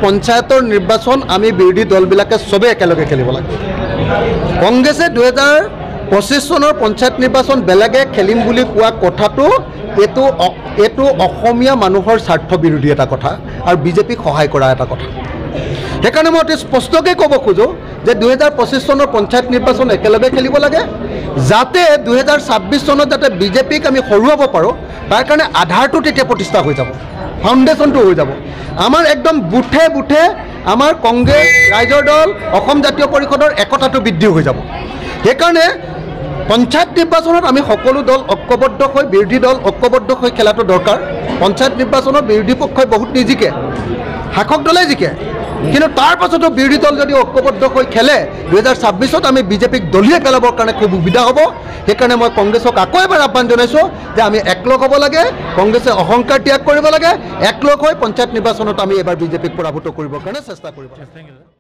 পঞ্চায়তৰ নিৰ্বাচন আমি বিৰোধী দলবিলাকে চবেই একেলগে খেলিব লাগে। কংগ্ৰেছে 2025 চনৰ পঞ্চায়ত নিৰ্বাচন বেলেগে খেলিম বুলি কোৱা কথাটো এইটো অসমীয়া মানুহৰ স্বাৰ্থ বিৰোধী এটা কথা আৰু বিজেপিক সহায় কৰা এটা কথা। সেইকাৰণে মই অতি স্পষ্টকৈ ক'ব খোজোঁ যে 2025 চনৰ পঞ্চায়ত নিৰ্বাচন একেলগে খেলিব লাগে, যাতে 2026 চনত যাতে বিজেপিক আমি হৰুৱাব পাৰোঁ, তাৰ কাৰণে আধাৰটো তেতিয়া প্ৰতিষ্ঠা হৈ যাব, ফাউণ্ডেশ্যনটো হৈ যাব। আমাৰ একদম বুথে বুথে আমাৰ কংগ্ৰেছ, ৰাইজৰ দল, অসম জাতীয় পৰিষদৰ একতাটো বৃদ্ধি হৈ যাব। সেইকাৰণে পঞ্চায়ত নিৰ্বাচনত আমি সকলো দল ঐক্যবদ্ধ হৈ, বিৰোধী দল ঐক্যবদ্ধ হৈ খেলাটো দৰকাৰ। পঞ্চায়ত নিৰ্বাচনত বিৰোধী পক্ষই বহুত নিজিকে, শাসক দলে জিকে, কিন্তু তাৰ পাছতো বিৰোধী দল যদি ঐক্যবদ্ধ হৈ খেলে 2026ত আমি বিজেপিক দলিয়াই পেলাবৰ কাৰণে খুব সুবিধা হ'ব। সেইকাৰণে মই কংগ্ৰেছক আকৌ এবাৰ আহ্বান জনাইছোঁ যে আমি একলগ হ'ব লাগে, কংগ্ৰেছে অহংকাৰ ত্যাগ কৰিব লাগে, একলগ হৈ পঞ্চায়ত নিৰ্বাচনত আমি এবাৰ বিজেপিক পৰাভূত কৰিবৰ কাৰণে চেষ্টা কৰিব লাগে।